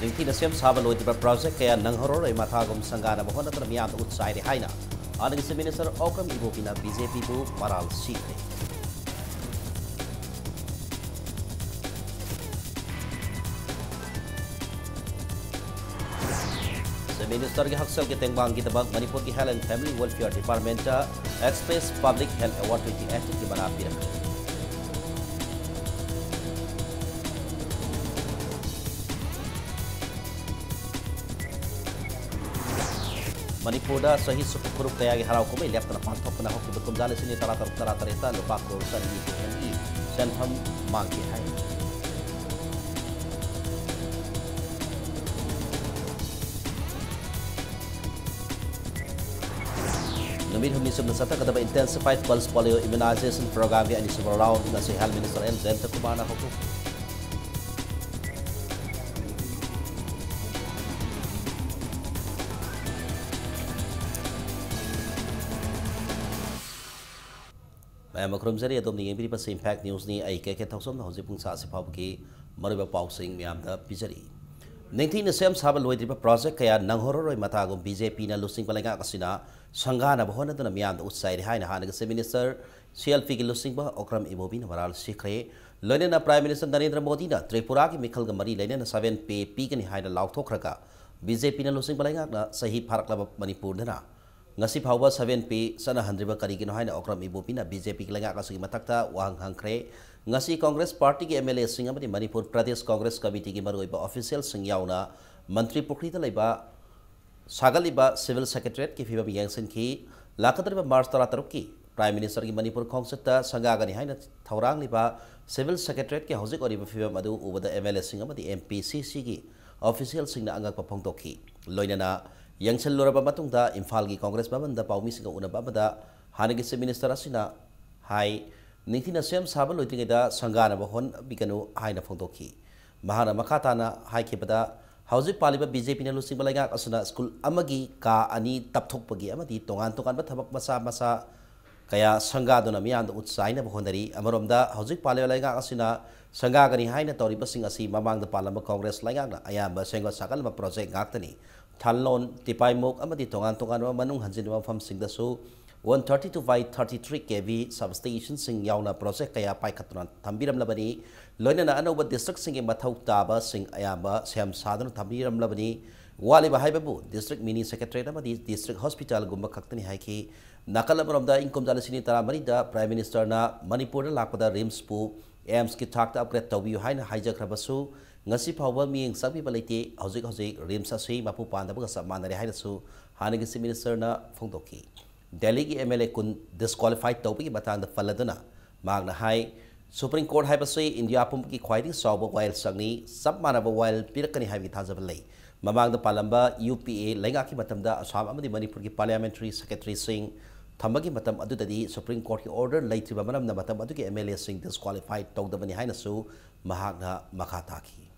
Ningtina Sem Sabaloid project kaya Nanghoro Matagum Sangana Mohonatan Mian outside Haina. Anang Minister Okam Ibopina BJP Bu Maral Sikri. Minister के हक्सल के तेंगबांग की तबाक मणिपुर की health and family welfare department express public health award 2018 की बना भी रखी मणिपुर सही सुपुरुक कया की हराव को में लेफ्टना पांथोपना हो कि कुमजाले से तरा तरेता लुपा करोड़ सनी की सेंफम मांगी है Namit Humi Sum Nasata Kadaba intensified pulse polio immunization program via initial round in the Health Minister and Zenta Kumana Hoku. I am a crumsary at the Imperial Impact News ni a cake at Tosom, Hosipung Sasi Pabki, Mariba Pausing, Miamda Pizzeria. 19 Sem Sabaloid project kaya Nanghoro Matagum BJP na losing Palanga Casina, Sangana Bahona than a Mian outside Haina Hanagas Minister, CLP losing Ba Okram Ibobin Varal Sikre, Lenina Prime Minister Narendra Modi, Tripuraki Mikal Gamari, Lenina 7 Pekan Haina Lautokraka, BJP na losing Palanga, Sahi Parklab Manipur Dana. Ngasi Power 7 Sana Handriba Karigin Haina Okram Ibopina, BJP Langa Kasi Matakta, Wang Hankre. Ngasi Congress Party के MLA Singh अमदी Manipur प्रदेश Congress committee की मरुइबा official सिंहयाउना मंत्री पुखरीता लेबा सागलिबा civil secretariat की फिबम यांगसन की लाकदरबा मार्च 13 की prime minister की मणिपुर कांग्रेसता संगागनि हाइना थौरांग लिबा civil secretariat के हौजिक ओरिबा फिबम अदु उबदा MLA सिंह अमदी MPCC की ऑफिशियल सिंहना अंगक फोंदोखी लोइनना यांगसन लोरबा मतुंगदा इम्फाल की कांग्रेस भवनदा पाउमी सिंह उनबा बदा हानगी से मिनिस्टर असिना high Ningtina Sem Sabaloitingeda Sangana Bahon Biganu Haina Fondoki. Mahana Makatana Haikibada, Hausi Paliba BJP Lucy Balaga Asuna School Amagi Ka Ani Taptopagi Amadi Tongan Tokan Batabak Masa Kaya Sangadona Mian Utsaina Bahondari, Amaromda, Hausi Palaga Asuna, Sangagani Haina Tori Basing Asi, Mamang the Parliament Congress Lagana, Ayamba Sengo Sakalama Project Gatani, Talon, Tipai Mok Amadi Tongan Tokan Manung Hansinwa from Singdasu. 132 by 33 kV substation sing yauna project kaya paikatuna tambiram labani loinana anoba district sing mathau taba sing ayamba sam sadana tambiram labani wali bahaibabu district mini secretary amadi district hospital gumba khaktani haiki nakalabaramda income dalasini taramari da prime minister na manipur lakpada rims pu aims ki thakta upgrade tawbiu haina haijakrabasu ngasi phawba mieng sabi balite hojik rims ase mapu pandaba samanare hainasu hanigi minister na phongdoki Delhi की MLA कुन disqualified तौबी की बतान the फलदना मागना high supreme court है बसे India पुम की ख्वाइदी सौब while संगनी सब मानव while पिरकनी है भी थाजब लई ममांग द पालंबा UPA लेगा की मतम दा असम अमदी मणिपुर की पार्लियामेंट्री सेक्रेटरी सिंह थम्बगी मतम अदुददी सुप्रीम कोर्ट की ऑर्डर लैत्रिबा मनम न मतम अदुगी MLA सिंह disqualified तौदबनी हाइनसु महागना मखाता की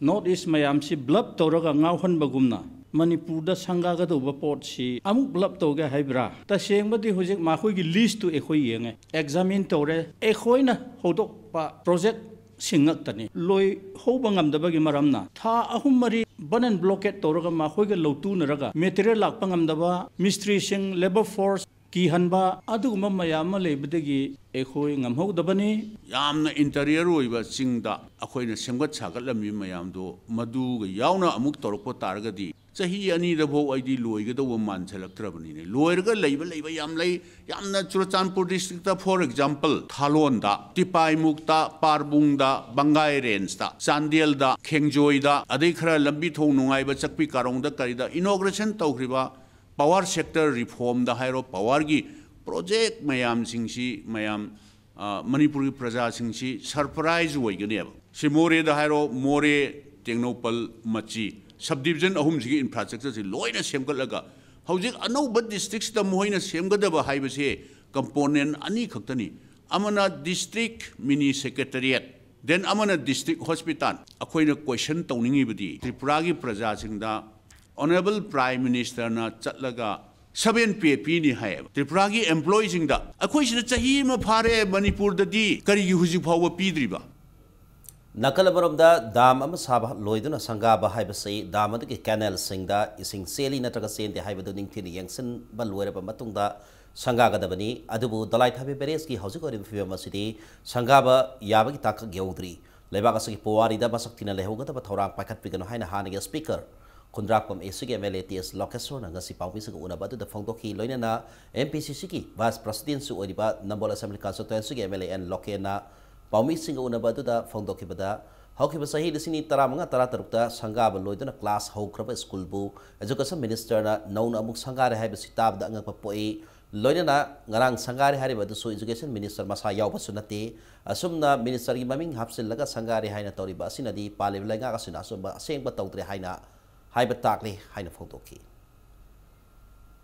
North East mayam si blub toraga ngauhan bagumna Manipur da sangaga do baport si amuk blub toga haibra ta sengba di hojek ma khoi gi list tu ekhoi yenge examine tore ekhoi na hodok pa project singak tani loi hobangam da bagi maramna tha ahum mari banan blockade toraga ma khoi ga lotu naraga material lak pangam da ba mystery sing labor force की हनबा अदुगुम मयाम लेबदगी एखोय ngamhogdabani yamna interior oiba singda akhoina semgat sagalami mayam do madu ga yauna amuk torokpo targadi chahi ani da bo aidi loiga do man selaktrabani ne loirga leiba yamna Churachandpur district ta for example Thalon da Tipai Mukta Parbung da Bangai range da Chandel da Khengjoi da adai khara lambi thong nungai ba chakpi karong da karida inauguration tawkhriba power sector reform da hairo power gi project mayam singsi mayam Manipuri praja singsi surprise hoigane si more da hairo more Tengnopal machi subdivision ahum sigi infrastructure si loina semgalaga hojik anauba districts da moina semgadaba haibase component ani khaktani amana district mini secretariat then amana district hospital akoina question tawningi budi Tripura gi praja singda Honorable Prime Minister na chatlaga 7 PP ni hai Tripura gi employees singda akoi sina chahi ma phare Manipur da di kari gi huji phawa pidriba Nakal Boromda, Dam Amasaba, Loiduna Sangaba Hibasi, Dam of the Canal Singda, Ising Sailing Natragasin, the Hibading Tini Yankson, Balwera Matunda, Sangaga Dabani, Adubu, the Light Habi Bereski, Hosiko in Fiuma City, Sangaba, Yabaki Taka Gyodri, Levagasi Poari, the Basakina Lehoga, but Torang Pakat Pigan Hina Haniga speaker. Kundrapam Esig MLATS Locason and Gasi Paumis Unabatu, the Fondoki, Loinana, MPCC, Vice President Suodiba, Number Assembly Consultancy, MLA and Lokena, Paumis Unabatu, the Fondokibada, Hokibasahi, the Sini Taramanga Taratarukta, Sangaba, Loidana class, Hokraba School Book, Education Minister, known among Sangara Habisitab, the Angapoi, Loinana, Garang Sangari Hariba, so Education Minister Masaya Basunati, Asumna Minister Maming Hapsil Laga Sangari Haina Tori Basinadi, Pali Langasina, saying Batautre Haina. Hypertacly, Hina Fondoki.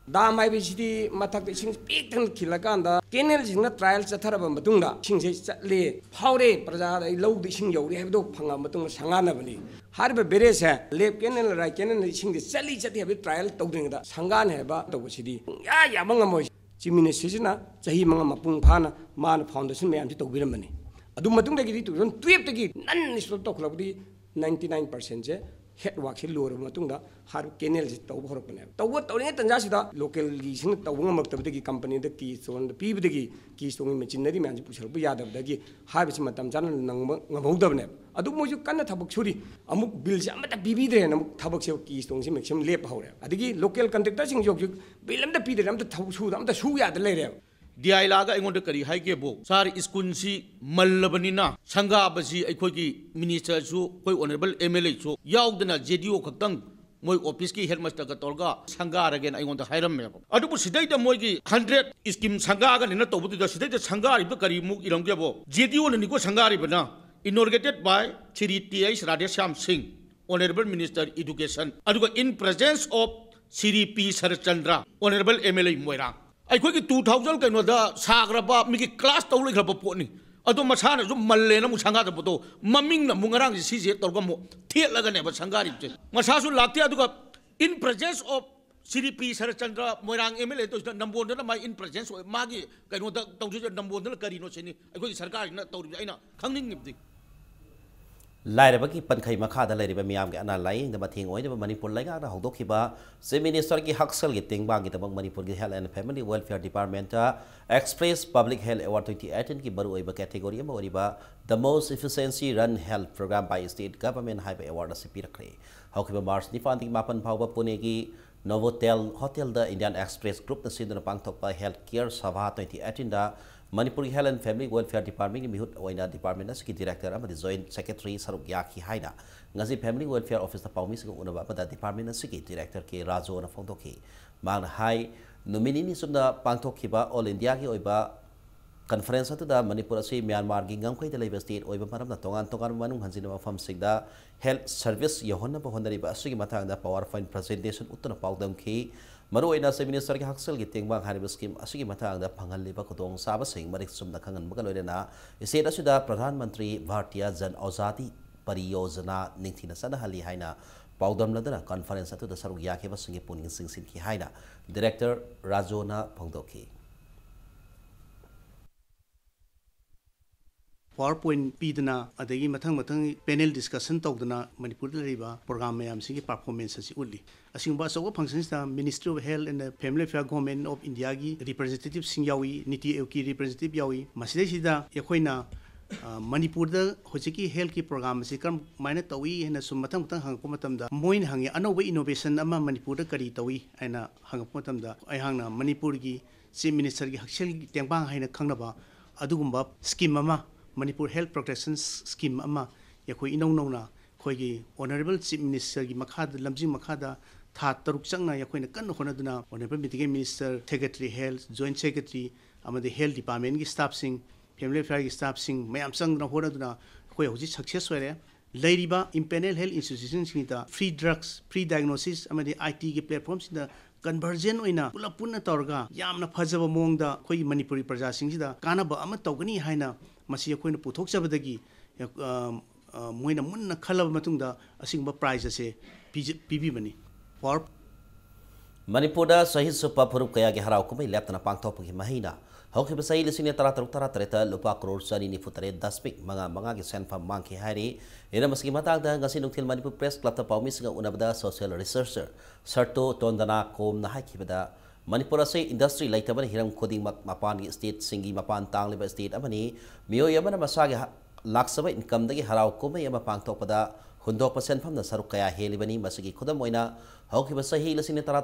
Dam IBCD Matak Sings Pitan Kilaganda, Kenels in the trials at Tarabamatunda, Sings Le, Howdy, Praza, low the Shingo, we have do Pangamatung Sanganabani. Harba Beresa, Lep Kenel Raken and Sing the Sally at the trial, talking the Sangan Heba, the city. Ya Mangamo, Jimmy Sisina, Jahimanga Pungpana, Man Foundation, man to Wilmani. Adumatunga to run tweet the gate, none is to talk of the 99%. Head work lower Matunda, Har Kenels Tauhorpane. Tawat Orientan Jasida, local leasing, Tawang company, the keys on the Pibdigi, keystone machinery man, Pushal Buyad of the Gi, Harvest Matamjan, Namovdavne. Adumo you cannot have Churi, Amuk bills, Amata Bibi, and Tabak keystones, make some lap powder. Adigi, local contractors in Joke, Bill and the Peter, I'm the Taushu, I'm the Shuya the later. Dialaga ingon de kari hai ke bo sar skun si mallabanina sanga basi aikoi ki minister su koi honorable MLA su yaudna JDO khatang moi office ki headmaster ka torga sanga again ingon de hairam me adu bu sidai da moi ki 100 scheme sanga ga nina tobu da sidai da sanga ri kari mu iram ke bo JDO ni ko sanga ri bana inaugurated by Shri T.H. Radhesham Singh, honorable minister education adu in presence of Shri P. Sarachandra, honorable MLA Moirang. I quick 2000 can with the Sagraba, make a class to look up a pony. Ado Masana, Malena Musanga, Maming Mungarang is easy at Torgamo, Tielaga never Sangari. Masasu Latia to go in presence of CDP Sarachandra, Moirang Emily, to the number one of my in presence of Maggie, can do the number one Carino Seni. I quick Sarkar, not Torina, coming if the Lairabaki Pankai Makada Lady Miam and lying the Mating Oid of Manipur Lega, the Hodokiba, Se Minister Haxel getting bang it among Manipur Health and Family Welfare Department, Express Public Health Award 2018 Kibaru category Moriba, the most efficiency run health program by state government highway award as a Pirakre. Hokiba Mars Nifandi Mapan Power Punegi, Novotel Hotel the Indian Express Group the Sindhu Pangtok by Healthcare Sabha 2018 Manipuri Health and Family Welfare Department Mihut Oina Department as Director and the Joint Secretary Saruk Yaki Haina. Ngazi Family Welfare Officer Paumis Unaba the Department as Director K Razo and Fondoki. Mang Hai Nominini Sunda Pangtokiba All India Oiba Conference to the Manipur Myanmar Gingam Quay the Labor State Oiba Param Tongan Tongan Manum Hanzina from Sigda Health Service Yohana Pohonariba Sigimata the PowerPoint presentation Utana Paudam K. Maruina se Minister Haxel getting bang Haribus scheme Asigi Matang the Pangaliba Kotong Sabasing Marixum the Kangan Mugalena is said as the Pradhan Mantri Bhartiya Jan Ozati Pariyozana Nintina Sanahali Haina Paudam Ladana conference to the Saruyaki Basingi Puning Sing Sinki Haina Director Rajona Pongdoki PowerPoint pidana adagi mathang panel discussion tawdana Manipur riba program mayam singi performance asi uli asingba so functions da Ministry of Health and Family Affairs Government of India gi representative sing yawi niti euki representative yawi maside sida yakoina Manipur da hojiki health ki program si kam maina tawi hena sum mathang hang ko matam da moin hangi anoba innovation ama Manipur da kari tawi aina hang ko matam da ai hangna Manipur gi Chief Minister gi haksel tengbang haina khangnaba adugumba scheme ama Manipur Health Protection Scheme ama yakoi inong khoi Honorable Chief Minister gi makhada lamjing makhada tha taruk changna yakoi kan honaduna Honorable Mitigate Minister Secretary Health Joint Secretary amade Health Department gi staff sing Family Affairs gi staff sing mayam changna honaduna khoi hoji success ware lairiba impanel health institutions gi ta free drugs free diagnosis amade IT gi platforms da conversion oina pula punna torga yamna phajaba mongda khoi Manipuri praja singida kanaba ama tawgani haina masi akoina puthok sabadagi moina munna khalaba matungda asingba prize ase pibi bani for Manipur da Sahit Supa Purup Kaya Harau Kumai Leptana Pangtop Mahina Hoki Basai listening at Tara Lupa Crore Sari Nifutare, Daspik, Manga Sen from Monkey Harry, in a Maskimata, Gasin Til Manipur Press Club of Paumisga Unabada, social researcher, Sarto Tondana Com Nahakibada, Manipur say industry like Taban Hiram Koding Mapan State, Singi Mapan Tang Liver State Amani, Mio Yamana Masaga Laksava income the Harao Kuma Yamapang Topada, 100% from the Sarukaya Helibani, Masaki Kodamoina, Hoki Basahi listening at Tara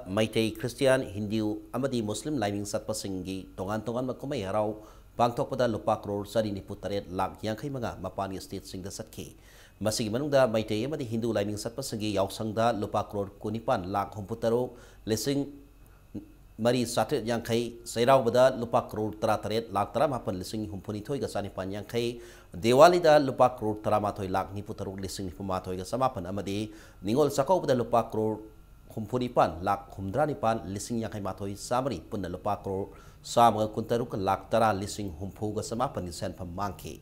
Maite Christian, Hindu, Amadi Muslim lining Satpasingi, Tongan Makumay Harao, Pangtopada Lupak Road, Sadi Niputaret, Lak Yankai Manga, Mapani State Sing the Satki. Masigi Manunda, Maite Amadi Hindu lining Satpasingi, Yausangda, Lupak Road, Kunipan, Lak Humputaro, Lissing Mari Satet Yankai, Sairao Bada, Lupak Road, Trataret, Lak Taramapan, Lissing Humpunitoi, Gasanipan Yankai, Dewalida, Lupak Road, Taramatoi, Lak Niputaro, Lissing Fumatoi, Samapan, Amadi, Ningol Sako, the Lupak Road, Humpunipan, Lak Humdranipan, Lissing Yankai Matoi, Samari, Puna Lupak Road, Sama Kuntaruk, Lak Tara, Lissing Humpuga, Samapan, Sen from Monkey.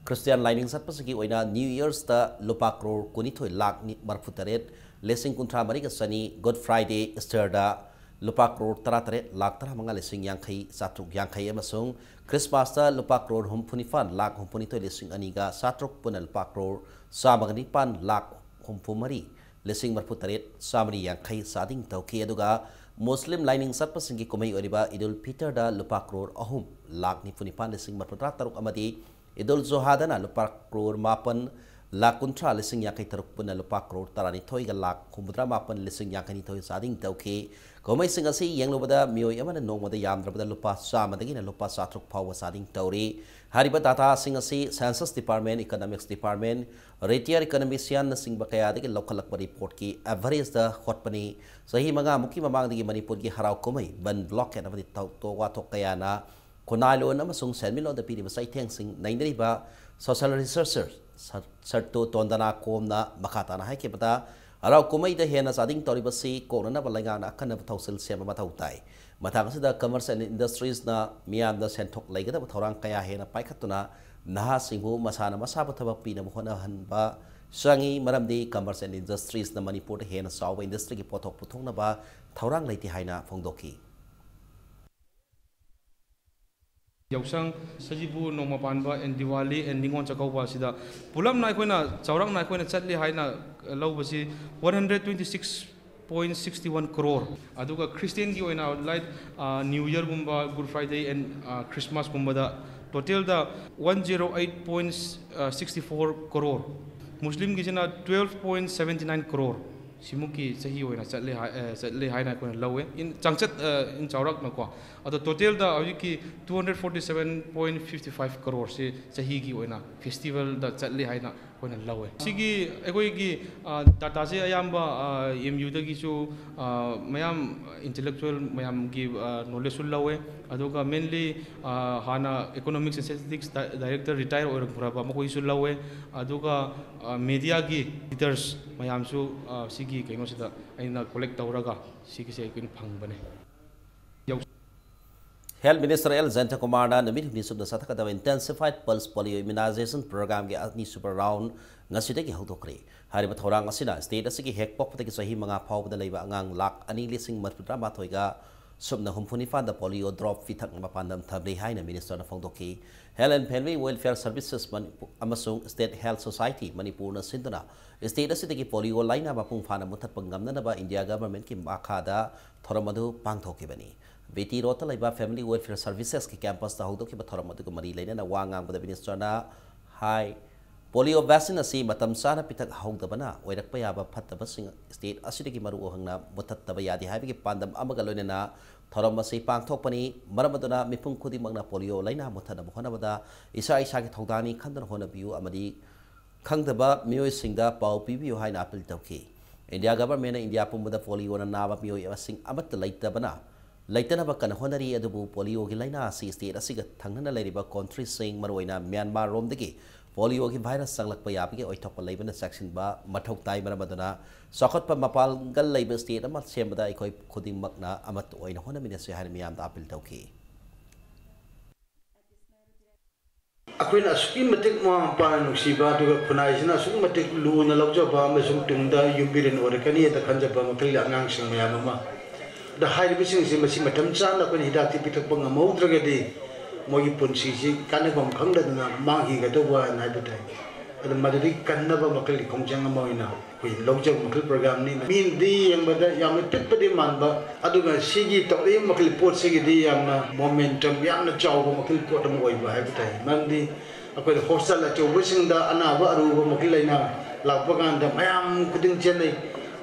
Christian lining Satpasaki, Oina, New Year's, the Lupak Road, Kunitoi, Lak Marfutaret, Lissing Kuntra Marika Sani, Good Friday, Easterda. Lupak Road Taratare, Lak Tara Manga Lissing Yankai, Satruk Yankai Emasung, Christmas Lupak Road Humpunifan, Lak Humpunito Lissing Aniga, Satruk Punal Pak Road, Samaganipan, Lak Humpumari, Lissing Marputaret, Samari Yankai, Sading Tauki Aduga, Muslim lining Satpasingi Komei Oriba, Idul Peter da Lupak Road Ahum, Lak Nipunipan Lissing Marputrataruk Amadi, Idul Zohadana Lupak Road Mapan, Lak Kuntra Lissing Yankai Taruk Punal Lupak Road Tarani Toiga Lak Humudra Mapan Lissing Yankani Toi Sading Tauki. Komai singasi yang lubada mio yaman no mada yam drabada lupa sama dagina lupa satruk power sading tauri hariba data singasi census department economics department retier economician sing bakaya dagi local report ki average the hotpani sahi manga muki mamang dagi Manipur ki harau komai ban block and amadi to wato kaya na kunalo na masung senmilo da piri basai teng sing nainriba social researcher sarto tondana kom na makata na hai ke bata Arau kumai dah hena sading tori basi korona balangan akan dapat tausil siapa matau tai. Matang sudah commerce and industries na miam da sentok lagi dapat orang kaya hena pai katuna nah singgu masana masa betabak pina mohona hanba sangi maram di commerce and industries na Manipur hena sawa industry ki potok putong na ba taurang laiti haina fongdoki. Yausang sajibu noma panba and Diwali and Ningon Chakauba sida pulam na koina chaurang na koina chatli haina law basi 126.61 crore aduga Christian gi oina like New Year gumba Good Friday and Christmas gumba da total da 108.64 crore Muslim gi jina 12.79 crore Simuki sahi oina chatli haina koina law in changchat in chaurak na ko ado total da awiki 247.55 crore se sahi gi oina festival da chatli haina koina law sigi ekoi gi data se ayamba MU da gi chu mayam intellectual mayam gi knowledge law adoga mainly hana economics and statistics director retire or puraba makoi su law adoga media gi editors mayam su sigi kaino sida aina collect tawraga sigi se kin phangbane Health Minister El Zenta Komanda namit ni sub da sataka da intensified pulse polio immunization program ge atni super round ngasida gi hodokre hari bathorang asina state asigi hek pok pati sahi manga phawda leiba angang lak ani lising marputra mathoiga subna humpuni fa da polio drop fithak mapandam thabri haina minister na fongdoki Health and Family Welfare Services amasung State Health Society Manipur na sindana state asigi polio laina mapung phana muthat pangamna na ba India government ki makhada thoramadu pangthokibani Beti Rota Laiba Family Welfare Services ki campus ta haudo ki bathoram adu mari leina na wangang bada minister na high polio vaccine asi matam sana pitak hauda bana oirak pa yaba phattaba sing state asidi ki maru ohangna muthattaba yadi haibi ki pandam amaga loina na thoram asi pangthokpani maramaduna mipung khudi magna polio laina muthana bhona bada isa isa ki thogdani khandan hona biu amadi khangdaba mioi singda pau pibiu haina apil tawki India government na India pumada polio na naba mioi asing amat laita bana Laitana ba kan honari adubu polio gi laina si state asiga thangnana leiriba country sing maroina Myanmar rom degi polio gi virus sanglak pa yabi oithok pa leibana section ba mathok tai maramaduna sakot pa mapal gal leiba state amat sembada ikoi khuding makna amat oina hona minase har miyam da apil tawki Akwai asuki matik mo pa nuksiba duga khunai sina sung matik lu na lawja ba ma sung tungda yubirin or kani ta khanja ba makli angang sing mayam ma दा हाइरिबसिंग से मसी मतम चान अखोन हिदाक ति पिथक पंग मौद्रगदि मोगी पुंसी सि कानबम खंगदना मांगी गदोबा नाइबताई अद मददि कन्नबा मकल खोंजंग मोइना कोई लौजक मकल प्रोग्राम नि मीन दी यंबदा याम पिपदि मानबा अदुगा सिगी तोरे मकल पोट सिगी दी यामना मोमेंटम यामना चावबा मकल पोट म ओइबा हाइबताई मंदी अखोय हॉस्टल अचौबसिंगदा अनाबा अरुबा मकल लेना लापगांदा मयाम कुदिंग चेनै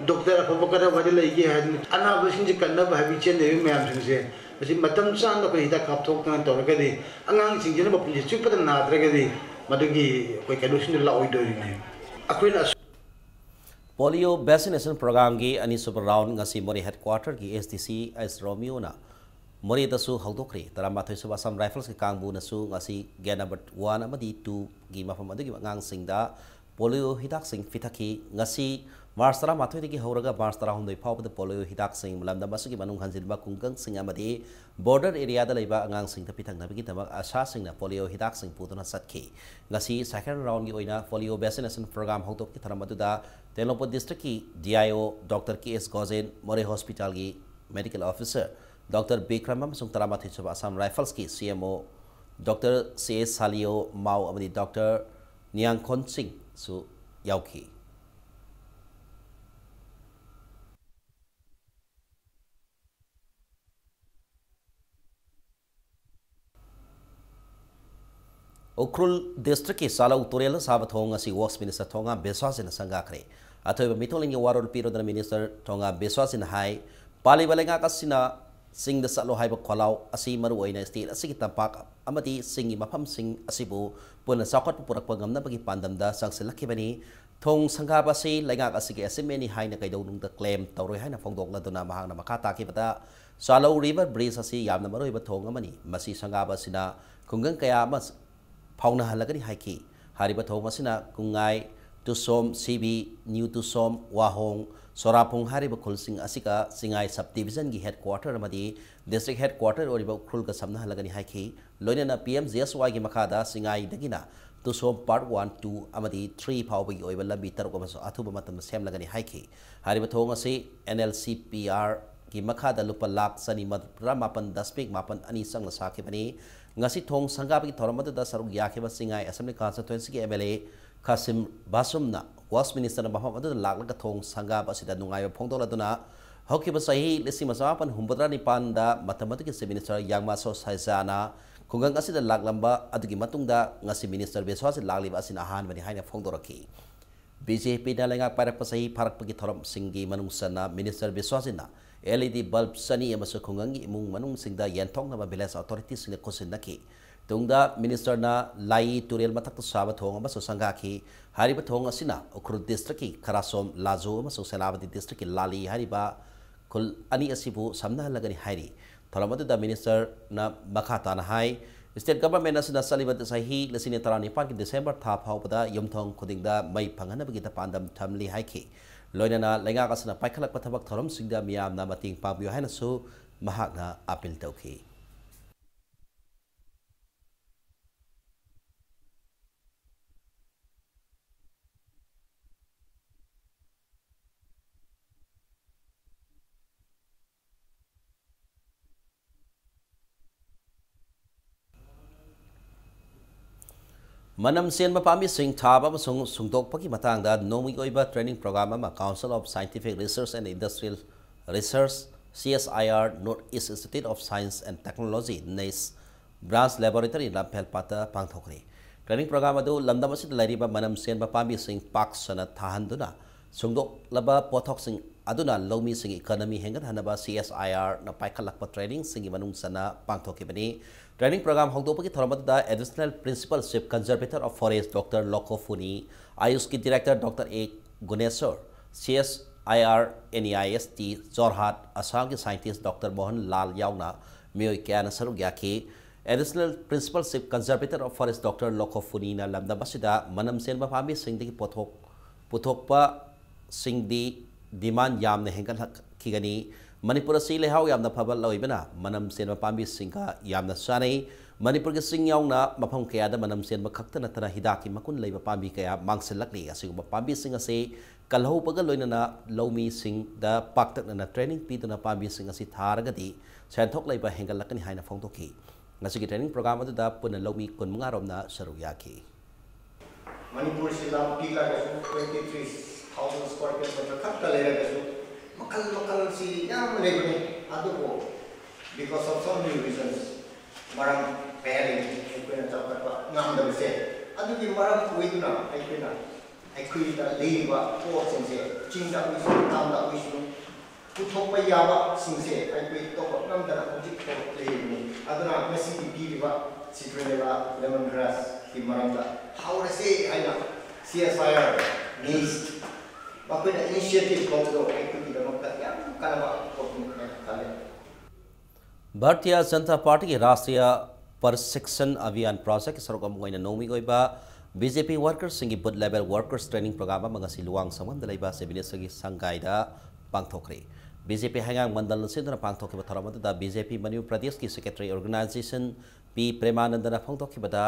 डॉक्टर अफबकरा वादे लेगे है अनाबसिंग कन्नबा हाबि चेनै मयाम सिंगसे मसी मतम चान अखोय हिदा कापथोक तौरगदि अंगांग सिंगजना बपुंजे चुपदा नाद्रगदि मदुगी कोई कैलुसिन लाओइदोरिने अखोयना पोलियो वैक्सीनेशन प्रोग्राम की अनिसुब राउंड ngasi Mori headquarter की SDC as Romeo na Mori dasu haldokri taramathoy suba Assam Rifles ki kangbu nasu ngasi gen number 1 amadi 2 gi mafam adugi ngang singda polio hidak sing fithaki ngasi Mars taramathoy digi horaga Mars tarahundoi phawbada polio hidak sing lamda masugi manung hanjilba kungkang sing amadi border area da leiba ngang sing ta pithak nabigi tamak asa sing na polio hidak sing putuna satki ngasi second round gi oina polio vaccination program haldok ki tharamadu da Tenlopo district की DIO Dr. K.S. Gozen Mori Hospital की medical officer Dr. Bikram Amsung Taramathi Chuba Assam Rifles की CMO Dr. C.S. Salio Mao amadi Dr. Niang Khon Singh su yauki Ukrul district की साला उतोरेल साबत होंगा सी works minister थोंगा बेसवासिन संगाखरे अथवा मिथोलिंग वारोल पीरोदन मिनिस्टर थोंगा बेसवासिन हाई पाली बलेंगा कसिना सिंग द सलो हाइब खोलाव असि मरु ओइना स्टेट असि की तंपाक अमदी सिंगी मफम सिंग असिबु पुन साखत पुरक गमनबगी पांदमदा संगसिलखिबनी थोंग संगाबसि लेंगा असि के एसमेनी हाइना कैदौनुंग द क्लेम तौरोय हाइना फोंदोकलदुना महांगना मखा ताकिबदा सालो रिवर ब्रिज असि यामना मरोइब थोंग अमनी मसि संगाबसिना खुंगंग कया अमस fauna हलगनी हाइकी हारिबा थोंगसिना कुंगाई तुसोम CB new तुसोम वाहोंग सोरापुंग हारिबा खुलसिंग Asika सिंगाई sub division की हेडक्वार्टर अमदी डिस्ट्रिक्ट हेडक्वार्टर ओरिबा खुल का समना हलगनी हाइकी लोइना PMJSY की मखादा सिंगाई दगिना तुसोम पार्ट 1 2 अमदी 3 फाउबगी ओइबा लंबी तरक अमसो अथुबा मतम सेम लगनी हाइकी हारिबा थोंगसि NLCPR की मखादा लुपा लाख सनी मदपुरा मापन 10 मापन अनि संग साखिबनी ngasi thong sanggabi thoramadu da saruk yakhiba singai assembly constituency ki MLA Kasim Basumna was minister na Muhammad laglaga thong sanggab asida nungai phongdola duna hokiba sahi lisi masapan humbadra nipan da mathematics minister yangma so saizana kungang asida laglamba adugi matungda ngasi minister beswasi lagliba asina han bani haina phongdoraki BJP da lenga parak pasahi pharak pagi thoram singi manungsana minister beswasina LED bulb sani amaso khungangi imung manung singda yanthong na village authorities sing kosin naki tungda minister na lai turel matak saba thong amaso sangaki hariba thong asina ukhru district ki kharasom lajo amaso selabadi district ki lali hariba kul ani asibu samna lagani hairi thoramadu da minister na makhata na hai state government asina salibat sahi lesine tarani par ki December tha phawpada yumthong khudingda mai phangana bagi ta pandam thamli haiki loinana lenga kasna paikhalak pathabak thorom singda miyam na mating pabyo haina su mahakna apil tauki Manam sen mapami sing thaba masung sungtok paki matang da nomi oiba training program ama Council of Scientific Research and Industrial Research CSIR Northeast Institute of Science and Technology NICE Branch Laboratory Lampel Pata Pangthokri training program adu lamdam asid lariba manam sen mapami sing pak sana thahanduna sungdok laba pothok sing aduna lomi sing economy hengat hanaba CSIR na paikhalakpa training singi manung sana pangthokibani Training program hongdopaki thoramada additional principal chief conservator of forest Dr. Loko Funi, Ayush ki director Dr. A. Guneswar, CSIR NEIST Jorhat, Assam ki scientist Dr. Mohan Lal Yauna, Mioy Kyan Sarugyaki, additional principal chief conservator of forest Dr. Loko Funi na lamda basida manam sen mapami singdi puthokpa singdi demand yam ne hengan kigani Manipur si lehau yamna phabal loibana manam sen mapambi singka yamna sanai Manipur ke sing yauna mafam kaya da manam sen bakhakta natana hidaki makun leiba pambi kaya mangselakli asiguma pambi sing ase kalho paga loinana lomi sing da paktak na training pituna pambi sing asi tharagadi senthok leiba hengalakani haina phongtoki ngasigi training program adu da puna lomi kunmunga romna saruyaki Manipur silam pila kasu 23,000 square kilometer khakta lera kasu makal si yam lebne adu because of some new reasons marang pairing aikuna chapatwa ngam da se adu ki marang kuiduna aikui da leiba po singse chingda wisu tamda wisu puthokpa yaba singse aikui to ngam da hojik ko leibu aduna mesi bi ba citruleva lemongrass ki marang da how to say aina CSIR needs bakuna initiative ko do aikui da makka yam kanaba ko kale Bharatiya Janata Party के राष्ट्रीय प्रशिक्षण अभियान project Sargam गोइना Nomi गोइबा BJP workers singi booth level workers training program mangasi luang samam dalaiba sebinesagi sangaida pangthokre BJP hangang mandal sindra pangthokhe batharamada da BJP Manipur Pradesh ki secretary organization P Premanandana phangthokhe bada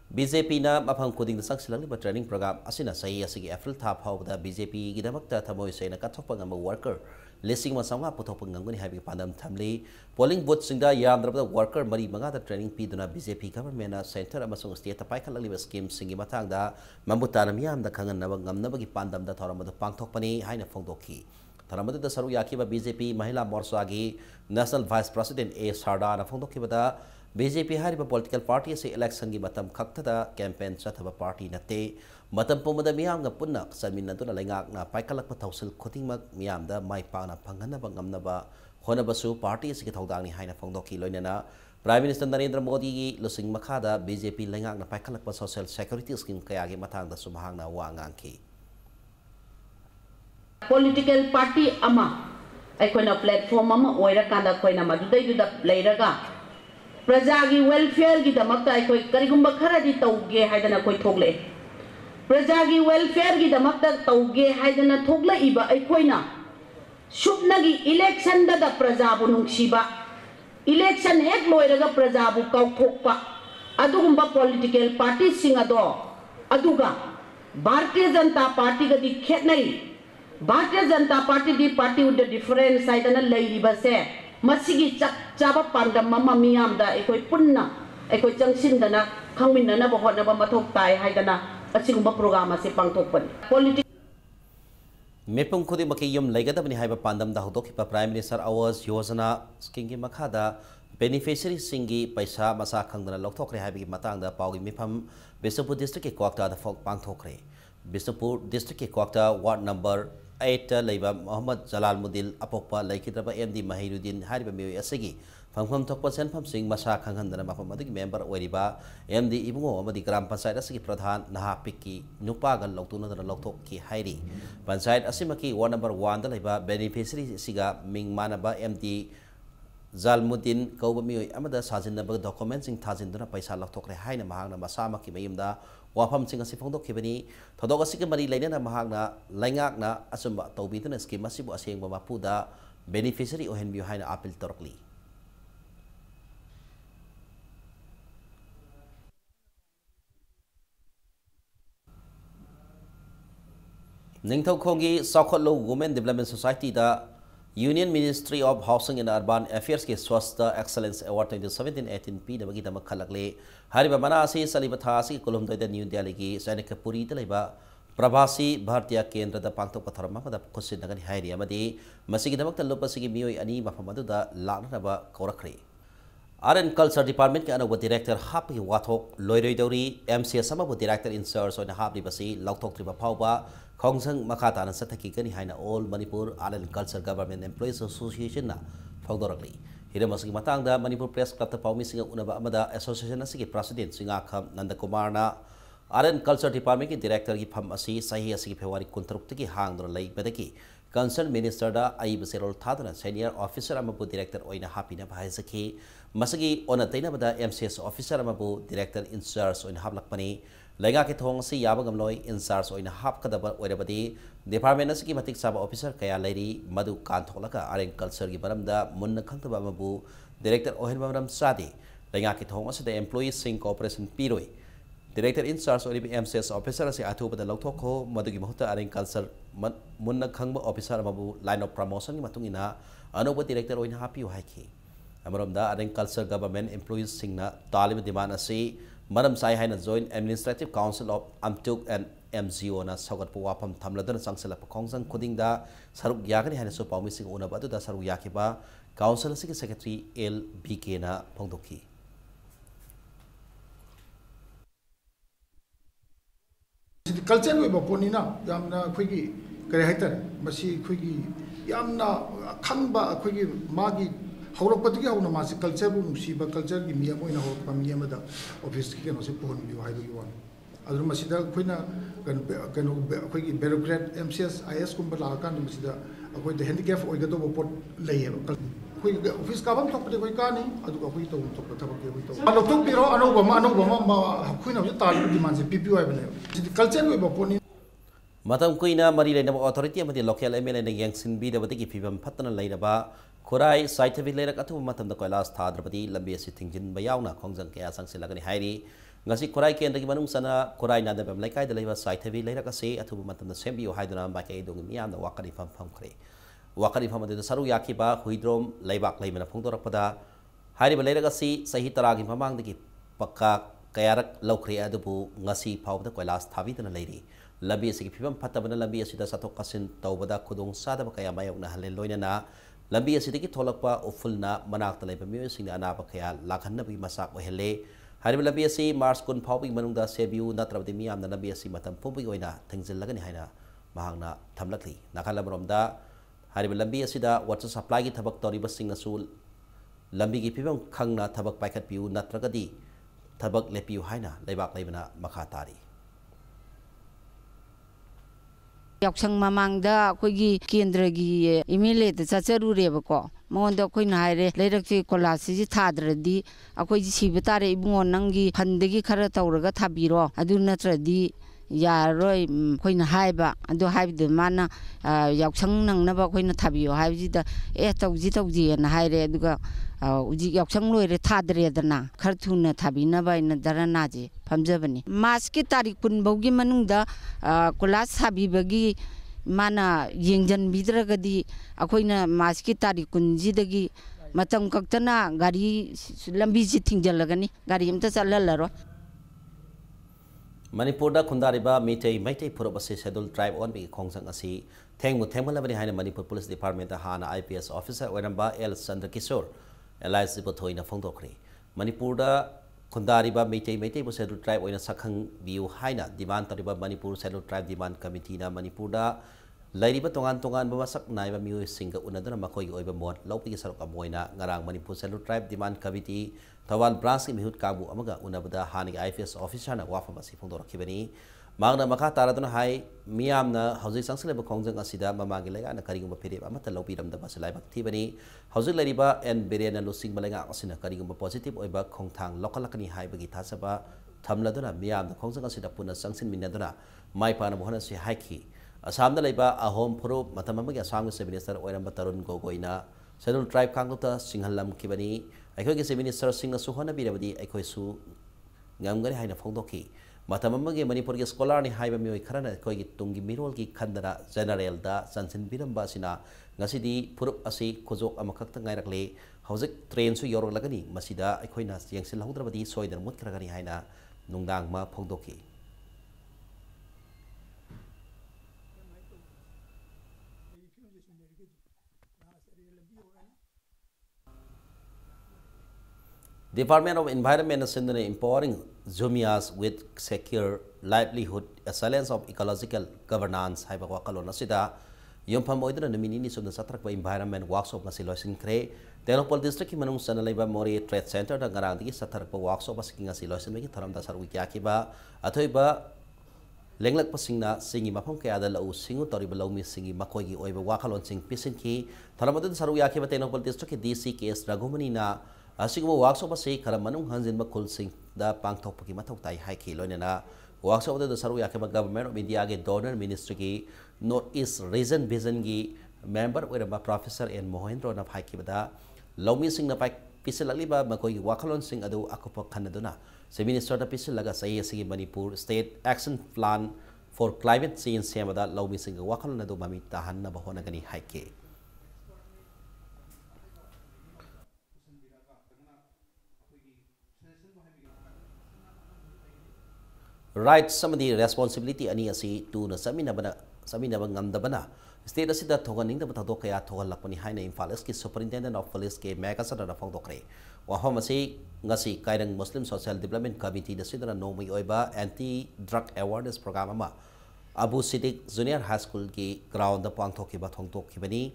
BJP na mafang kuding sangsilang liba training program asina sahi asigi April thap hawda BJP gi damakta thamoi seina kathokpa ngam worker listing masanga puthokpa nganguni habi pandam thamli polling booth singda yamdrabda worker mari manga da training piduna BJP government na center amasung state paikhala liba scheme singi mathangda mambutana miyam da khangan naba ngamnabagi pandam da thoramadu pangthokpani haina phongdokhi thoramadu da saru yakiba BJP mahila morcha gi national vice president A Sarda na phongdokhibada BJP hariba political party se election gi matam khaktada campaign chathaba party nate matam pomada miyam ga punna samin natuna lengak na paikalak pathausil khotingmak miyam da mai pana phangana bangamnaba honabasu party se ki thodang ni haina phongdokhi loinana Prime Minister Narendra Modi gi lusing makhada BJP lengak na paikalak pa social security scheme kaya gi mathang da sumhang na wangangki political party ama aikona platform ama oira kanda koina madudai duda leiraga प्रजागी welfare की दमकता कोई करिगुम्बा खरादी तौगे हाइदना कोई थोगले प्रजागी welfare की दमकता तौगे हाइदना थोगले इबा अइकोइना सुपनगी election दा प्रजाबु नुंगसिबा election हेक लोइरगा प्रजाबु काउथोकपा अदुगुम्बा political party सिंगदो अदुगा Bharatiya Janata party गदी खेतनै Bharatiya Janata party दी party उद difference हाइदना लैरिबसे मसिगी चाबा पांडम mama मियाम दा एकोई पुन्ना एकोई चंगसिनदना खंगमिनना बहोनबा मथोक ताय हाइदना असिगुम्बा प्रोग्राम असे पांगथोकपन पॉलिटिक्स मेपुंग खुदी मके यम लेगदबनि हाइबा पांडम दा होदोखिबा prime minister Awas Yojana scheme की मखादा बेनिफिशियरी सिंगी पैसा मसा खंगदना लौथोखरे हाइबि मतंगदा पाउगी मिफम बिष्णुपुर डिस्ट्रिक्ट के क्वाक्टा दा फोक पांगथोखरे बिष्णुपुर डिस्ट्रिक्ट के Kwakta ward number 8 लैबा Mohammad जलालमुद्दीन अपोक्पा लैखिद्रबा MD महिरुद्दीन हारिबा मियोय असगी फंगफम थोकपा सेनफम सिंग मसा खंगहंदना मफम अदगी मेंबर ओइरिबा MD इबुंगो अमदी ग्राम पंचायत असगी प्रधान नहा पिक्की नुपागल लौतुनदना लौथोककी हाइरी पंचायत असिमकी वार्ड नंबर 1 दा लैबा बेनिफिशियरी सिगा मिंग मानबा MD जलालमुद्दीन कौबा मियोय अमदा साजिनबा डॉक्यूमेंट सिंग थाजिनदना पैसा लौथोकरे हाइना महांगना मसामकी मयुमदा वाफम सिंग असि फोंदोखिबनी थदोक असि मरी लेना महांगना लैंगाकना असुंबा तौबीदना स्कीम असिबु असेंगबा मापुदा बेनिफिशियरी ओहेनबियो हाइना अपील तोरकली निंगथौखोंगी साउखलो वुमेन डेवलपमेंट सोसाइटी दा union ministry of housing and urban affairs के स्वास्थ्य एक्सलेंस अवार्ड 2017-18 पी नबगी दमक खलकले हरिबा मनासी सलिबा थासी कोलुमदोइदा न्यू दिल्ली की सैनिकपुरी तलेबा प्रवासी भारतीय केंद्र दा पांगतो पथरम मदा खुसी नगनी हाइरी अमदी मसिगी दमक लुपसिगी मियोय अनि मफमदुदा लानबा कौरखरे आर्ट एंड कल्चर डिपार्टमेंट के अनौब डायरेक्टर हापी वाथोक लोइरोइदौरी MCS अमबु डायरेक्टर इंचार्ज ओइना हापलिबसी लौथोक्त्रिबा फावबा खोंगसंग मखाताना सथकीगनी हाइना all Manipur art and culture government employees association ना फौदोरकली हिरमसगी मतंगदा मणिपुर प्रेस क्लब ता पाउमिसिंग उनबा अमदा एसोसिएशन असगी प्रेसिडेंट सिंगाखम नंदकुमार ना आर्ट एंड कल्चर डिपार्टमेंट की डायरेक्टर की फम असि सही असगी फेब्रुआरी 23 की हांगदुना लैबदकी कंसर्न मिनिस्टर दा आइब सेरोल थादना सीनियर ऑफिसर अमबु डायरेक्टर ओइना हापिना भाइजकी मसगी ओना तैनबदा MCS ऑफिसर अमबु डायरेक्टर इंचार्ज ओइना हापलकपनी लैगा के थोंग से याबगमलोय इंचार्ज ओइना हापकदबा ओइरबदी डिपार्टमेंट असगी मतिक साबा ऑफिसर कया लैरी मदु कांथोलका आर्ट एंड कल्चर की बरमदा मुन्न खंगतबा अमबु डायरेक्टर ओहेन बरम सादी Lenga ki thong asida employees sing cooperation piroi Director in charge of the MCS officer as atu pada lautok ko madugi mahuta aring culture munna khangba officer mabu line of promotion ni matungina anoba director oina happy haiki amaramda aring culture government employees singna talim demand asi maram sai haina joint administrative council of amtuk and MGO na sagat pu wapam thamladana sangsela khongjang khudingda saruk yagani haina so pawmi sing una badu da saruk yakiba council sing secretary LBK na phongdoki culture we baponi na yamna khoi kare haitar masi khoi yamna khangba khoi magi haurakpati hauna masi culture bu musiba culture gi miya moina ho pamia mada office ki no se pon bi hai gi wan adu masida khoina kan khoi gi bureaucrat MCS IS kum bala kan masida khoi de handicap oi ga do pot lei khoi office ka bam thok pe khoi ka ni adu ka khoi to thok ta ba ke khoi to alo tok piro anoba ma khoi na ta di man se PPI bane culture we baponi Matam kuina mari lena authority amati local MLA na yangsin bi da batiki fibam phatna leina Kurai scientific lerak atu matam da koilas thadrapati lambi asi thingjin bayauna khongjang kya sangsilagani hairi ngasi kurai kendagi manung sana kurai na da bam laikai da leiba scientific lerak ase atu matam da sembiu haiduna ba kai dong miyam da wakari fam khre wakari fam da saru yakiba huidrom leibak leimana phongdorakpada hairi ba lerak ase sahi taragi mamang dagi pakka kayarak laukhre adubu ngasi phawda koilas thabidana leiri lambi asi fibam phatabana lambi asi da satok kasin tawbada khudong sadaba kaya mayok na halen loina na lambi asidagi tholakpa ufulna manakta laiba miyosingna anaba kaya lakhannabi masak ohele hariba lambi asi mars kun phawbi manungda sebiu natrabdi miyamna lambi asi matam pumbi oina thingzillagani haina mahangna thamlakli nakhalamromda hariba lambi asida water supply gi thabak toriba singnasu lambi gi pibam khangna thabak paikhat piu natragadi thabak lepiu haina leibak leibana makha tari Yaksang mamangda akoigi kendragi MLA da chacharureba monda koi naire leirakti kolasi ji thadradi akoi ji sibitare ibungo nangi handagi khara tawraga thabiro adu natradi yaroi koi na haiba adu haibde mana yaksang nangnaba koi na thabiyo haibji da tawji na haire aduga uji yaksang loire thadredana kharthuna thabina ba ina darana ji phamjabani maski tarik kun bogi manungda kolas habibagi mana yengjan bidragadi akoina maski tarik kunjidagi matam kaktana gari lambi ji thingjalagani gari imta challalaro Manipur da khundariba maitai purabase scheduled tribe on bi khongsang asi thengmalabani haina Manipur Police Department da hana IPS officer wenamba L Chandra Kishore LIC pothoina phongdokri Manipur da khundariba maitai bu scheduled tribe oina sakhang biu haina demand tariba Manipur scheduled tribe demand committee na Manipur da lairiba tongan basak naiba miu singa unadana makoi oiba mod lopi sarok amoina ngarang Manipur scheduled tribe demand committee Tawal branch ki mihut kabu amaga unabada hanig IPS officer na wafa masi phongdorakibani magna makha taraduna hai miyamna hauji sangsileba khongjang asida mamagi lega na karigumba phirib amata lopiramda basilai bakti bani hauji lariba en berena losing malenga asina karigumba positive oiba khongthang lokalakani haibagi thasaba thamladuna miyamna khongjang asida puna sangsin minaduna maipana mohana si haiki asamda laiba ahom phuru matamamagi asam ge minister oiramba tarun gogoina scheduled tribe kangluta singhalam kibani akhoi ge minister singna suhona birabadi akhoi su ngamgari haina phongdoki matamamagi Manipur ge scholar ni haiba mioi kharana akhoi ge tungi mirol gi khandara general da sansin biramba sina ngasidi purup asi khojok amakhakta ngairakle hojik train su yorok lagani masida akhoi na yengsil haudrabadi soidan mut kharagani haina nungdang ma phongdoki Department of Environment is empowering Zumias with secure livelihood, excellence of ecological governance. Hai bakwa kalona sida yompam oidra namini ni sunda satrak ba environment workshop na silosin kre Tenopol district ki manung sanalaiba Mori Trade Center da ngarang digi satrak ba workshop asking na silosin megi tharam da sarwi kya ki ba athoiba lenglak pasingna singi mapam kaya da lau singu toriba laumi singi makoi gi oiba wakalon sing pisin ki tharamadu sarwi kya ki ba Tenopol district ki DC case ragumani na Asigmo workshop asi kala manung hanjin ba kul sing da pangthok paki mathau tai hai ki loina workshop da saru yakema government of India ge donor ministry ki North East region vision gi member with professor and Mohendra na phai ki bada lomi sing na pai pisilakliba makoi wakalon sing adu akupa khanaduna se minister da pisilaga sai asigi Manipur State Action Plan for Climate Change semada lawmi sing wakalon adu mami tahanna bahona gani haike rights samadi responsibility ani asi tu na samina ngamdabana state asida thoganing da thado kaya thogalakpani haina Imphal East ki superintendent of police ke Megasana na phongdokre wahom asi ngasi kairang Muslim Social Development Committee da sidana nomai oiba anti drug awareness program ama Abu Siddiq Junior High School ki ground da pangthoki ba thongtokibani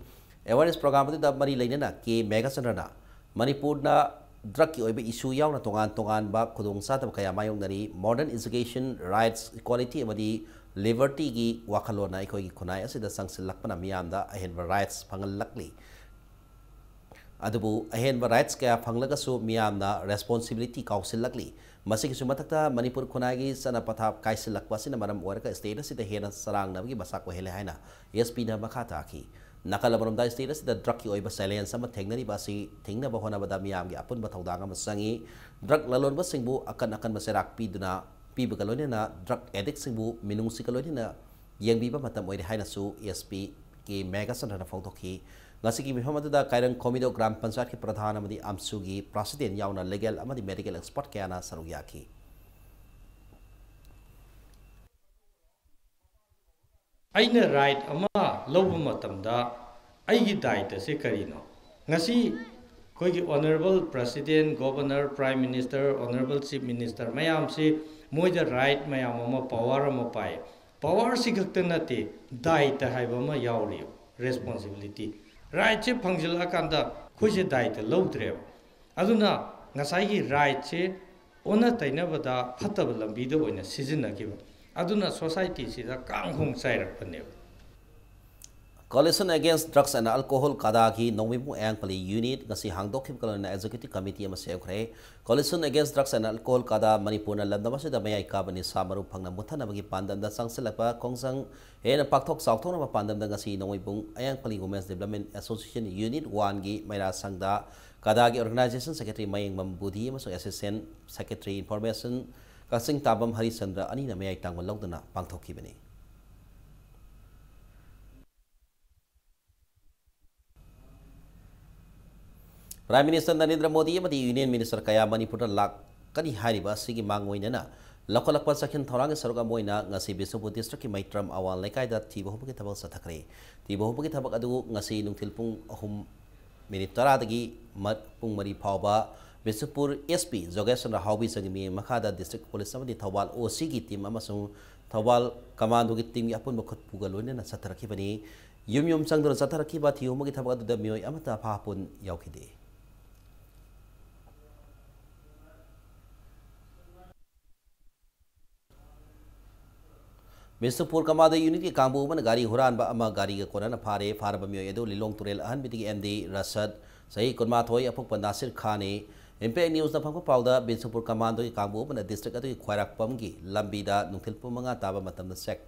awareness program da mari leinana ke Megasana na Manipur na drug ki oiba issue yauna tongan ba khudong sa tab kaya mayong nari modern education rights equality amadi liberty gi wakalona ikoi gi khunai asida sangsil lakpana miyamda ahenba rights phangal lakli adubu ahenba rights kaya phanglaga su miyamna responsibility council lakli masigi su matakta Manipur khunai gi sana pathap kaisil lakpa sina maram oraka state asida hena sarang na gi basak ko hele haina SP na makata ki nakala barom da state asida drug ki oiba silence sama thengnari basi thengna ba hona bada miyam gi apun ba thodanga masangi drug lalon ba singbu akan maserak piduna piba kalone na drug addict singbu minung si kalone na yengbi ba matam oide haina su SP ki Megasana na phongtokhi ngasi ki miham da kairang komido gram panchayat ki pradhan amadi amsu gi president yauna legal amadi medical expert kayana sarugya ki aina right ama lobu matamda aigi daita se karino ngasi koigi honorable president governor prime minister honorable chief minister mayam se moida right mayam ama power ama pai power si gakta nate daita haiba ma yauri responsibility right che phangil akanda khoise daita lowdre aduna ngasai gi right che ona taina bada phatab lambi do oina sizina kiba aduna society sida kanghong chairakpane Coalition Against Drugs and Alcohol Kadagi Nomimu Angpali Unit ngasi hangdokhim kalona executive committee ama seukre Coalition Against Drugs and Alcohol Kada Manipur na landama sida mayai kabani samaru phangna muthana bagi pandam da sangselapa kongsang hena pakthok sauthona ma pandam da ngasi Nomibung Angpali Women's Development Association Unit 1 gi maira sangda Kadagi organization secretary Mayeng Mambudi ama assistant secretary information Kasing Tabam Harisandra ani na mayai tangwal lawdana pangthokibani Prime Minister Narendra Modi amadi Union Minister kaya Manipur lak kani hariba sigi mangoinana lakolakpa sakhin thorang saruga moina ngasi Bisnupur district ki Maitram awal lekai da tibohum ki thabak sathakre tibohum ki thabak adu ngasi nungthil pung 3 dagi pung mari phawba Bisnupur SP Jogesandra Haubi sangmi makhada district police amadi Thawal OC ki team amasung Thawal commando ki team yapun bokhot pugalone na satharaki bani yum sangdor satharaki ba thium ki thabak adu da mioi amata phapun yaukide Bisnupur Kamada Unit ki kambu man gari huran ba ama gari ga korana phare farba miyo edo lilong turel ahan bidi MD Rasad sahi kunma thoi apuk pa Nasir Khane Impact News na phangpa pawda Bisnupur Kamando ki kambu man district atu ki khwairak pam gi lambi da nungthil pumanga taba matam da sek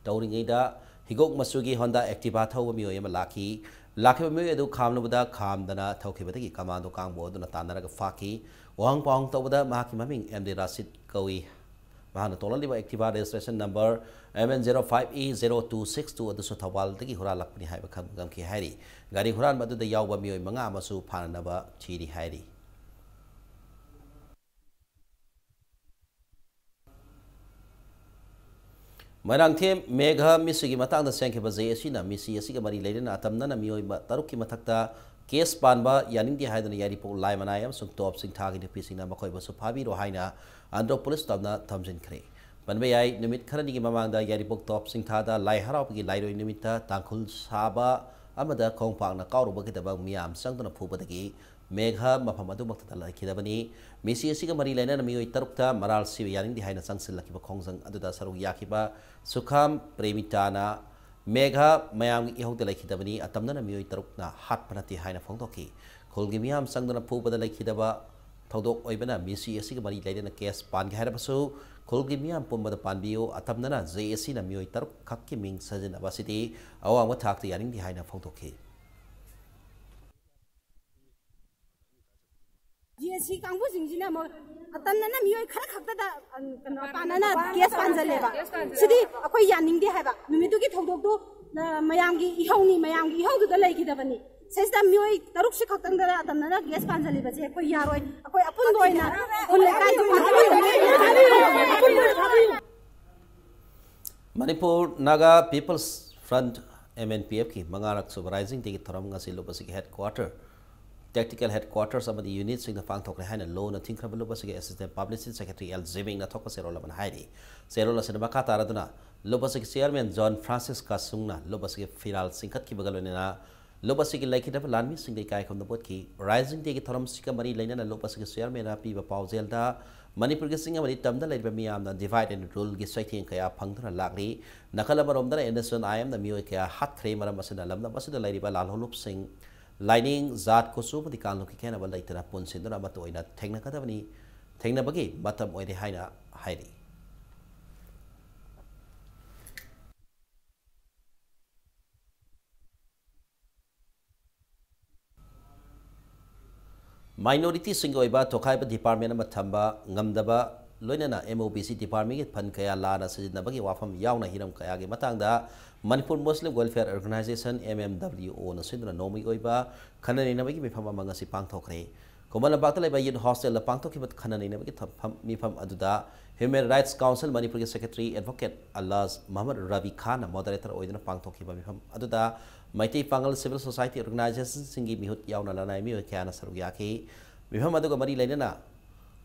tauringai da higok masugi Honda Activa thau miyo yama lakhi miyo edo khamnubada khamdana thaukhibada ki kamando kambu aduna tanara ga faki wang pawang tawda mahaki maming MD Rasid kawi Mahana Tolaliba Activa registration number MN05E0262 adusu Thawal dagi hura lakpani haiba kham ki hairi gari huran madu da yawba mioi manga amasu phanaba chiri hairi Marang them megha misigi matang da sengke ba jai asina misi asiga mari leirena atamna na mioi ba taruk ki mathakta case panba yaning di haidana yari po lai manayam sung top sing thagi de pising na makoi ba su phabi ro haina andro police tabna thamjin khre banbe yai nimit kharani gi mamang da yari pok top sing thada lai harau gi lai roi nimit ta tangkhul saba amada khongpang na kawru ba ki da ba miam sangdana phuba da gi megha mafam adu makta lai khidabani misi asiga mari laina na mioi tarukta maral si yaning di haina sangsil lakiba khongjang adu da saru yakiba sukham premitana Megha mayam ihok de lakhidabani atamna mioi tarukna hat panati haina phongdoki khulgi miyam sangdana phubada lakhidaba thodok oibana misi asiga mari laidena case pan ghaira basu khulgi miyam pumbada panbio atamna JSC na mioi taruk khakki ming sajin abasiti awang thakti yaning di haina phongdoki सी कांगबु सिंजिना म अतनना मियोय खरा खक्ता कनो पानना case पांजलेबा सिदी अखोय यानिंग दे हाबा नुमितु की थौदोक दो मयाम की इहौनी मयाम की इहौदु the लैखिदबनी सेसदा मियोय तरुक से खक्तंग दा अतनना केस पांजलेबा से कोई यारोय अखोय अपुन दोयना उन लेकाय दु Manipur Naga People's Front MNPF की मंगारक सुबराइजिंग टी की थरम ngasi लोबसी की headquarter Tactical Headquarters of the unit sing the Fang Tok Hand and Loan, a think of Lopasi Assistant Publicity Secretary L. Ziving, the Toka Serola and Heidi. Serola Senabaka Raduna, Lopasi Chairman John Francis Kasungna, Lopasi Firal Sinkat Kibagalina, Lopasi like it of Lami, sing the Kai from the Botki, Rising Take Toram Sikamari Lane and Lopasi Chairman, Piva Pau Zelda, Manipur Singing about it, Tumda like Miam, the divide and rule, Gisaki Kaya, Pangtra Lagri, Nakalabarom, the Anderson, I am the Muika, Hat Kramer, Masina Lamda, Masida Lady Balal Sing. Lining Zat Kosup, the Kanlo Canaba later upon Sindra Matoina, Technacadavani, Technabagi, Batam Oedi Haina Heidi. Minority Singoiba, Tokaiba Department of Matamba, Ngamdaba, Loinana, MOBC Department, Pankaya Lana, Sidnabagi, Wafam, Yauna Hiram Kayagi Matanga, Manipur Muslim Welfare Organization MMWO na sindra nomi oiba khanani na bagi mifam amanga si pangthokre komala bakta by yin hostel la pangthokki bat khanani na bagi mifam aduda Human Rights Council Manipur Secretary Advocate Allah's Muhammad Ravi Khan moderator oidna pangthokki ba mifam aduda Maiti Pangal Civil Society Organization singi mihut yauna lana mi kana sarugyaki mifam aduga mari lainana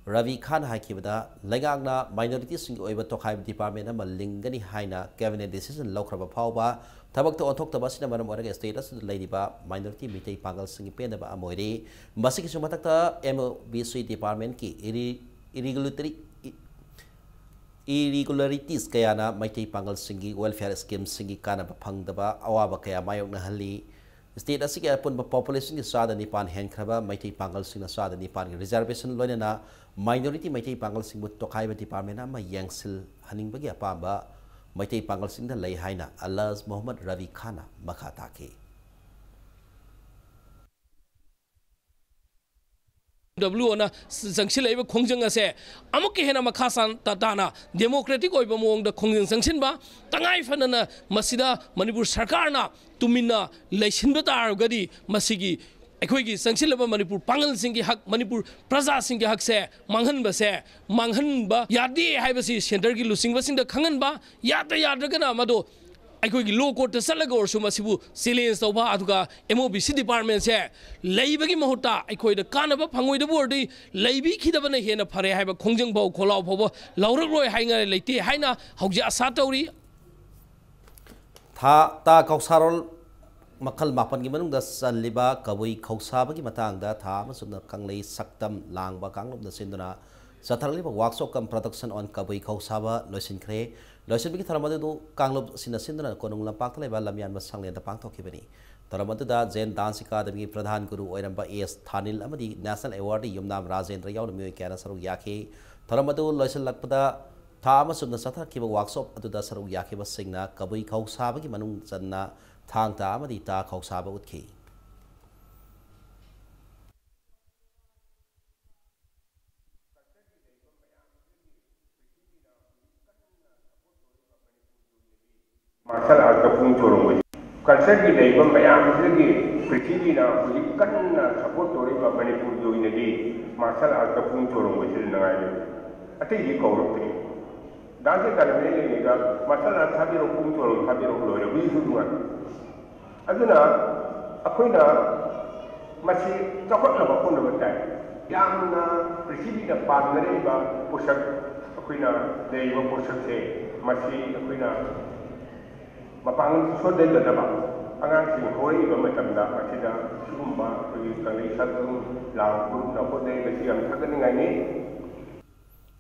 Ravi Khan Hakibada, Legagna, minority sing over Tokai Department, Malingani Haina, Cabinet decision, Lokraba Pauba, Tabak to Otok Tabasina Maramoraga status, Lady Ba, minority Mite Pangal sing Pendaba Amore, Basiki Sumataka, MOBC Department ki irregularities Kayana, Mite Pangal singi, welfare scheme singi Kana Pangdaba, Awaba Kaya Mayok Nahali. State asik upon population is Sada Nipan Hankraba, Mighty Pangal Sing Sada Nipan reservation Lonena, minority Mighty Pangal Sing with Tokaiba Department, my Yangsil Haningbagi Apamba, Mighty Pangal Sing the Lay Haina, Allah's Muhammad Ravi Khana, Makataki. W on a sanction ever Kongjanga say, Amoki Hena Makasan Tatana, Democratic Oibamong the Kongjang Sanction Ba, Tangai Fanana, Masida, Manipur Sarkarna, Tumina, Leshinbata Gadi, Masigi, Equigi, Sanction Leva Manipur, Pangal Singi Hak, Manipur, Praza Singi Hak say, Manghan Ba say, Manghan Ba, Yadi Hibasi, Shendergi losing was in the Kangan Ba, Yata Yadragana Mado. I could low court to Salago or Sumasibu, Silence of Batuga, MOBC Department say, Labagi Mahota, I could the Kanaba Pangui the Wordy, Labi Kidabana Hena Pare have a Kongjang Bow, Kola, Laura Roy Hanger, Late Haina, Hogja Satori Ta Kausarol Makal Mapan Gimanum, the Saliba, Kawi, Kausabaki Matanga, Tamasuna Kanglay, Saktam, Lang Bakang of the Sindana, Satarliba Waxokam production on Kawi Kausaba, Loisin Cray. Loisin Biki Taramadu, Kanglob Sinasindra, Konung Lampak, Lamian Masang and the Pangto Kibani. Taramatuda, Zen Dance Academy, Pradhan Guru, Oiramba A.S. Tanil Amadi, National Award, Yumnam Razen, Rayal, Mukana Saruyaki, Taramadu, Loisin Lakpada, Tamas of the Sata Kiba Workshop, Atuda Saruyaki was Singna, Kabui Kausabaki Manung Zanna, Tang Tamadi, Ta Kausaba with Key. Martial art ka pung chorong culture ki dai bam mayam sigi prithvi na puri kan support tori ba Manipur jo inagi martial art ka pung chorong wi sil nangai ate yi kauruk tri dage kalme le ga martial art thabi ro pung chorong thabi ro lo wi su duan aduna akoina masi chakot na ba kun ba tai yamna prithvi na pamnare ba poshak akoina dei ba poshak the masi akoina Mapang so de the daba. Angan sing hoi ba matamda atida sumba kuri kali satum lao pun na ko de besi am thakani ngai ni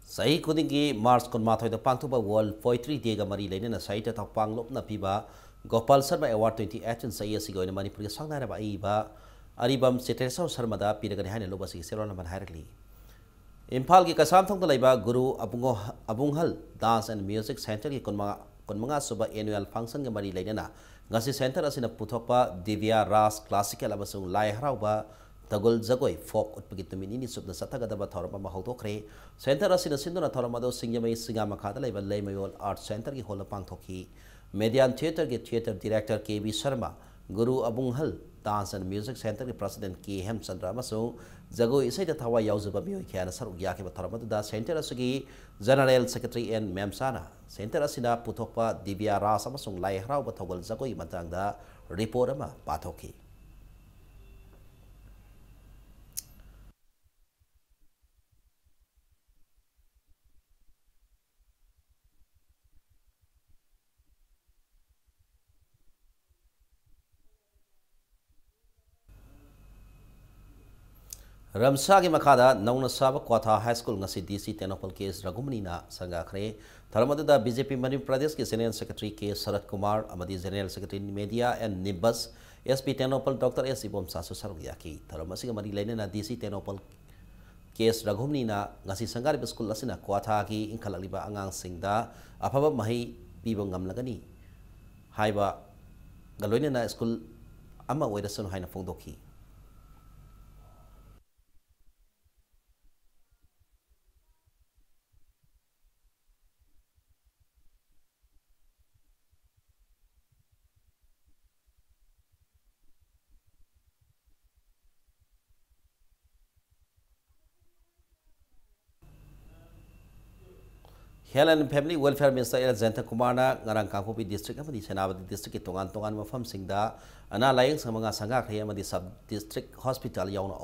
Sai kudingi Mars kon mathoi da pangthuba World Poetry Day ga mari leina na saita thak panglop na piba Gopal Sharma Award 2018 sai asi goina Manipur ga sangna ra ba iba aribam Setesa Sharma da piragani haine loba si serona man harakli Impal ki kasam thong da laiba Guru Abunghal Dance and Music Center ki Konmanga suba annual function ga mari leina na ngasi center asina puthokpa Divya Ras Classical abasung lai harauba Tagol Zagoi folk utpagit tumini sub the Satagadaba Torama Hotokre, Center Asina Sindona Toramado Singamay Singamakada Leva Laymayol Art Center ki Holapang Toki, Median Theatre ki Theatre Director KB Sharma, Guru Abunghal, Dance and Music Center ki President K. Hem Chandra Maso, Zago Isai the Tawa Yauzabami Kiana Saruyaki Taramada Center Asagi, General Secretary and Memsana, Center Asina Putopa, Divya Rasa Masung Lai Rao Batawal Zagoi Matanga, Reportama Patoki. Ramsa ki makada nauna sab Kwatha High School ngasi DC Tenopal case Ragumani na sanga khre tharmadu da BJP Manipur Pradesh ki General Secretary K Sarat Kumar amadi General Secretary Media and Nibas SP Tenopal Dr S Ibom Sasu Saruyaki tharmasi mari laina na DC Tenopal case Ragumani na ngasi sangar school asina Kwatha ki inkhalaliba angang singda afaba mahi pibong ngamlagani haiba galoina na school ama oirasun haina phongdoki Health and Family Welfare Minister Zenta Kumarna ngarang Kangpopi District amadi Senabati District tongan mafam singda ana laying sa mga sangga kaya amadi sub district hospital yauna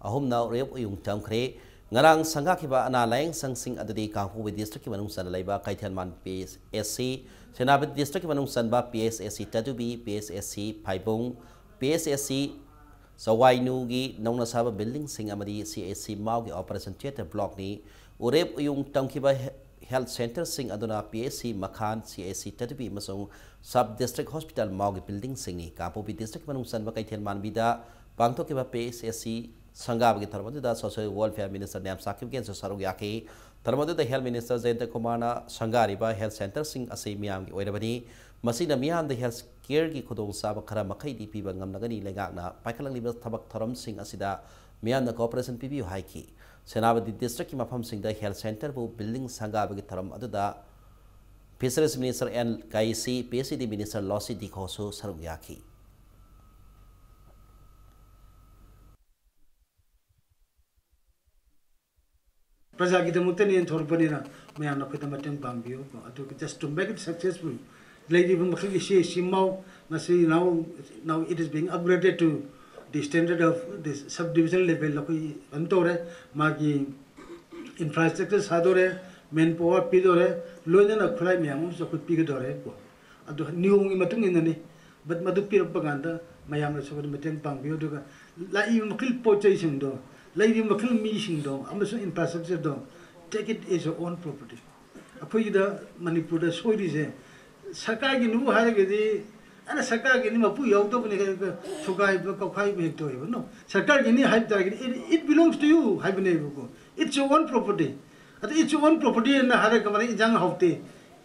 ahum na rep yung tamkre ngarang sangga kiba ana laying sangsing adadi Kangpopi District manung san layba Kaithanman PSSC Senabati District manung san ba PSSC Tatubi PSSC Paibong PSSC Sawainu gi nauna saba building sing amadi CSC Mau gi Operation Theater Block ni urep yung tamkiba Health Center sing aduna PSC Makhan CAC Tatubi masong Sub District Hospital Maugi Building singi Kangpopi District manung san ba Kaithanman bida pangto kiba PSC sangab gi tharmadu da Social Welfare Minister Nyam Sakib gen saru yaki tharmadu da Health Minister Zenta Kumarna sangari ba Health Center sing ase miyam gi oirabani masina miyam da health care gi khudong saba khara makai di piba ngamnagani lengakna paikalang liba thabak thoram sing asida miyam na cooperation pibi haiki Senabati District ki mafam singda Health Center bu building sangga bagi tharam aduda Fisheries Minister and KIC PSD Minister Losi Dikhosu Saruyaki Praja kita mungkin yang thorpani na mayam nak kita mateng bambiyo atu just to make it successful lady bu makli si mau masih now it is being upgraded to the standard of the subdivision level lakoi antore magi infrastructure sadore manpower pidore loina na khulai myam so ko pigdore ko adu niung matung inani but madu pirap paganda mayam na so mateng pangbiyo duga lai makil pochai singdo lai makil mi singdo amaso infrastructure do take it as your own property apoi da Manipur da soidi je sarkar gi nu haragedi ana sarkar gi ni mapu yaw to bune ka thugai ko khai be to no sarkar gi ni hype tar it belongs to you hype ne ko it's your own property at it's your own property na hare ka mari jang haute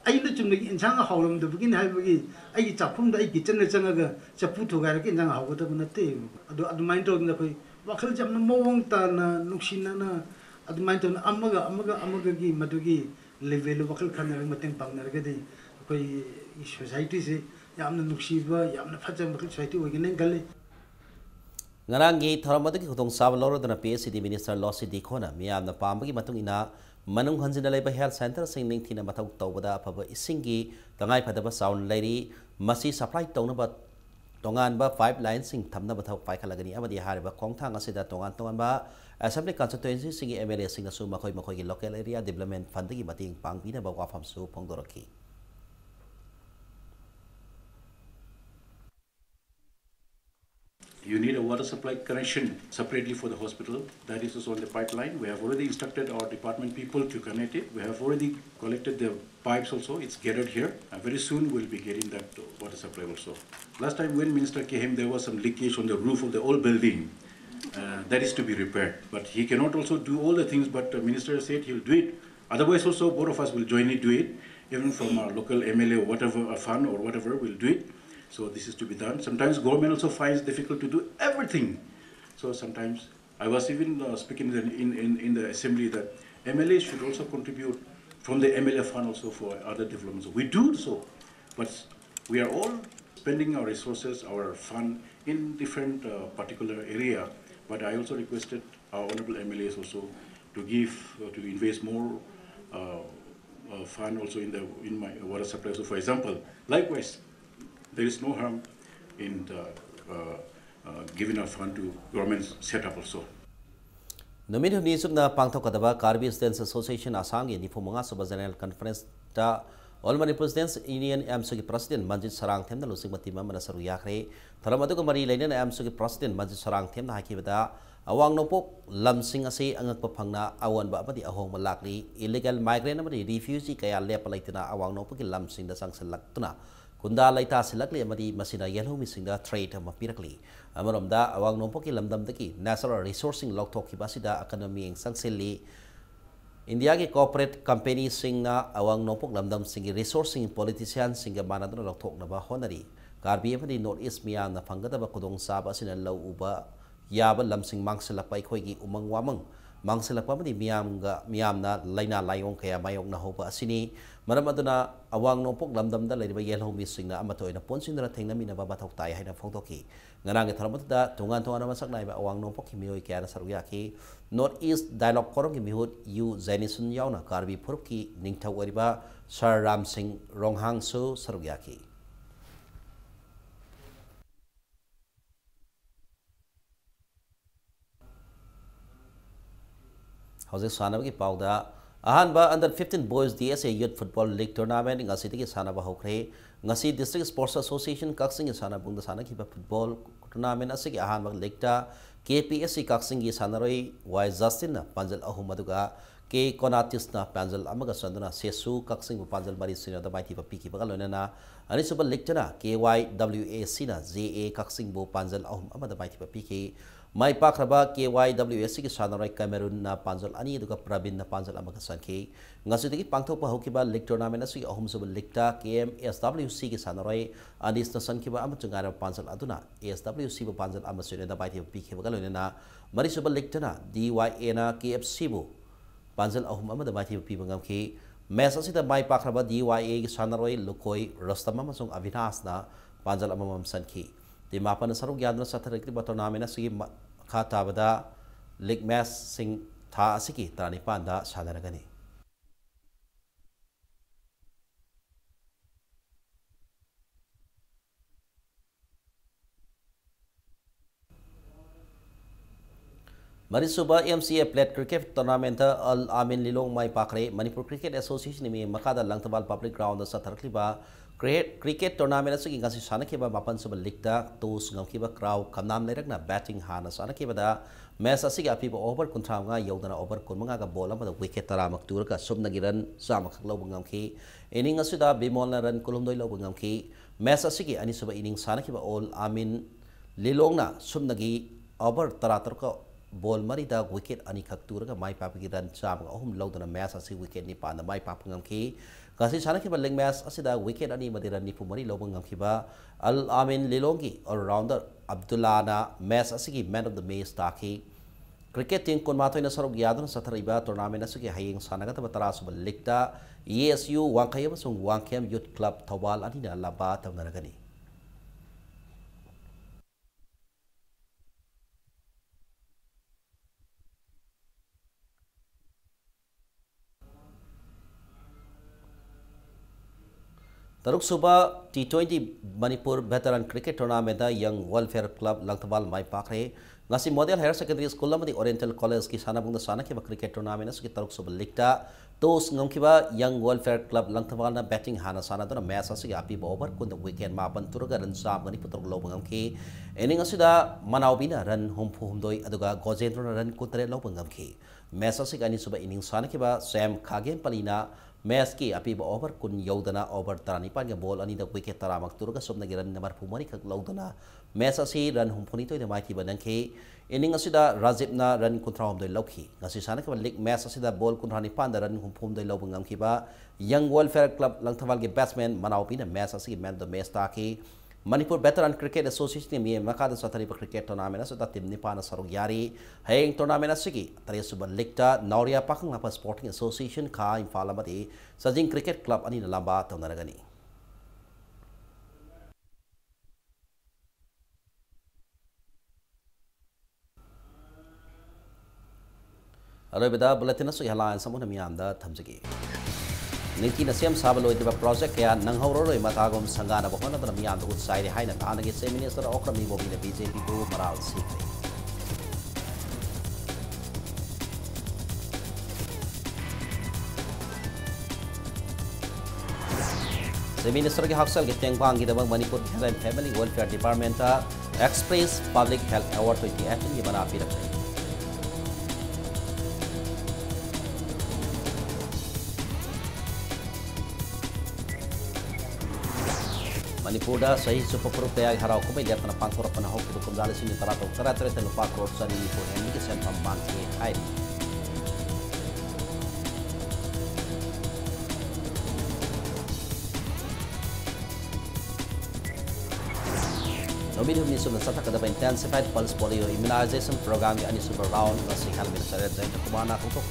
ai na chum ni jang haulam do begin hype gi ai chapum da ai kitchen na changa ga chapu thugai ki jang hau to na te adu mind to na koi wakhal jam na mowong ta na nuksina na adu mind to amaga gi madugi level wakhal khana mateng pang na ga dei koi society se yamna nuksiba yamna phajam bakil society wagin galle ngarangi tharamadu ki khudong sab lorodana PSD Minister Losi Dikhona miyamna pambagi matung ina manung hanjina laiba health center sing ningthina mathau tawbada phaba isingi tangai phadaba sound lairi masi supply tonaba tongan ba pipeline sing thamna bathau paikhalagani amadi hariba khongthang asida tongan ba assembly constituency singi MLA sing asu makhoi gi local area development fund gi mating pangpina ba wafam su phongdoraki You need a water supply connection separately for the hospital. That is also on the pipeline. We have already instructed our department people to connect it. We have already collected the pipes also. It's gathered here. Very soon we'll be getting that water supply also. Last time when Minister came, there was some leakage on the roof of the old building. That is to be repaired. But he cannot also do all the things, but the Minister said he'll do it. Otherwise also, both of us will jointly do it. Even from our local MLA or whatever, a fund or whatever, we'll do it. So this is to be done. Sometimes government also finds difficult to do everything. So sometimes I was even speaking in the assembly that MLA should also contribute from the MLA fund also for other developments. We do so, but we are all spending our resources, our fund in different particular area. But I also requested our honorable MLAs also to give, to invest more fund also in my water supply. So for example, likewise, there is no harm in giving a fund to government setup also. Numit huni subna pangthok kadaba Karbi Students Association Assam gi nifumunga suba General Conference ta All Manipur Students Union AMSU ki President Manjit Sarang them na lusing matima mana saru yakre tharamadu ko mari lainen AMSU ki President Manjit Sarang them na hakibada awang nopok lamsing ase angak paphangna awan ba amadi ahong malakli illegal migrant amadi refugee kaya lepa laitina awang nopok ki lamsing da sangsalak Kunda laita silakli amadi masina yellow missing the trade mapirakli amaromda awang nompoki lamdam daki natural resourcing loktoki basida economy ing sangsili India ki corporate company singna awang nompok lamdam singi resourcing politician singa manaduna loktok na ba honari Karbi amadi North East miyam na panggadaba kudong saba sina law uba yaba lamsing mangsilapa ikoy umang wamang mangsilapa amadi miyam na laina layong kaya mayong na hoba asini Maram aduna awang nopok lamdam da leriba yellow missing na amato ina ponsing na tengna mina babatok tay hay na photoki nganang itharamut da tungan na masak na iba awang nopok himiyoy kaya na saruyaki North East Dialogue Korong himihut yu Zainison yaw na Karbi Purupki ningtaw ariba Sir Ram Singh Ronghang su saruyaki How's sanabagi pauda Ahanba under 15 boys DSA Youth Football League Tournament ngasi tiki sana ba hokre ngasi District Sports Association kaksing sana bungda sana kiba football tournament asigi ahanba league ta KPSC kaksing gi sana roi Y Justin na panjal ahum aduga K Konatis na panjal amaga sanduna Sesu kaksing bu panjal bari sino da bai tiba piki bagal na ani super league ta na KYWAC na ZA kaksing bu panjal ahum amada bai tiba piki Mai pakraba KYWSC ki sanarai Cameroon na panjal ani duka Pravin na panjal amaga sanki ngasudigi pangthok pa hokiba league tournament asigi ahum sub league ta KMSWC ki sanarai anis na sankiba amachungara panjal aduna ASWC bu panjal amasune da baiti pikhe bagalone na mari sub league ta DYA na KFC bu panjal ahum amada baiti pibangam ki match asida mai pakraba DYA ki sanarai Lukoi Rostam amasung Avinash na panjal amamam sanki di mapan saruk yadna sathar kri tournament asigi Kata bada league match sing tha asiki tani panda sadaragani Marisuba MCA Plate Cricket Tournament Al Amin Lilong Mai Pakre Manipur Cricket Association mi makada Langtabal Public Ground sa Tarkliba Cricket Tournament asigi ngasi sana kiba mapan suba ligda tos ngam kiba crowd kamnam lerakna batting hana sana kiba da match asigi apiba over kuntra nga yodana over kunmanga ga bola ma wicket tara maktur ka subna giran sama khaklo bangam ki inning asida bimol na run kulumdoi lo bangam ki match asigi ani suba inning sana kiba all Amin Lilong na subna gi over taratar ka ball mari da wicket ani khaktur ka mai pap gi run sama ahum lodana match asigi wicket ni pa na mai pap ngam ki kasi sana kiba leg match asida wicket ani madira ni pumari lobang ngam kiba Al Amin Lilongi all rounder Abdullah na match asigi man of the match taki cricket team kon matoi na sarog yadon sa thariba tournament asigi hayeng sanaga ta tara sub ligta ESU wangkayam sung wangkem youth club Thawal ani na laba tamnaragani Taruk Suba T20 Manipur Veteran Cricket Tournament Young Welfare Club Langtabal Mai Pakre ngasi Model Higher Secondary School lamadi Oriental College ki sana bungda sana kiba cricket tournament asuk Taruk Suba Ligta tos ngam kiba Young Welfare Club Langtabal na batting hana sana dona match asuk api over kunda weekend mapan turaga ran sam ngani putok lo bangam ki inning asida Manawbina ran humpu humdoi aduga Gojendra ran kutre lo bangam ki match asuk ani suba inning sana kiba Sam Khagen Palina match ki api ba over kun yodana over tarani pan ga ball ani da wicket taramak turga sobna giran namar phumani khak lodana match asi ran humphuni toy da mai ki banang ke inning asida Rajib na ran kuntra hom doi lokhi ngasi sana ka league match asida ball kunrani pan da ran humphum doi lobangam ki ba Young Welfare Club Langthawal ge batsman Manawpi na match asi man the match ta ki Manipur Veteran Cricket Association mi makada satari cricket tournament so tim nipana saruk yari heng tournament asigi tari suba likta Nauria Pakang Napa Sporting Association ka Imphal amadi Sajing Cricket Club ani lamba taunaragani. Arabida bulletin asu halan samuna miyamda thamjagi. Ningki na siyam sabalo itiba project kaya nanghawroroi matagom sangana bakona na miyamda utsai hai na tanagi se minister okrami bobi na BJP ko maral sikre. Se minister ke haksal ke tengpang ki dabang Manipur Health and Family Welfare Department Express Public Health Award 2018 ki bana pirak. Manipur da sahi superpro tayag harau ko may na pangkor pa na hok ko kung dali sini tarato tara lupa crore sa ni ko hen ki sen pambang ki hai. Nomin hum ni sum sa ta kada intensified pulse polio immunization program ni ani super round na si hal minister Kumana ko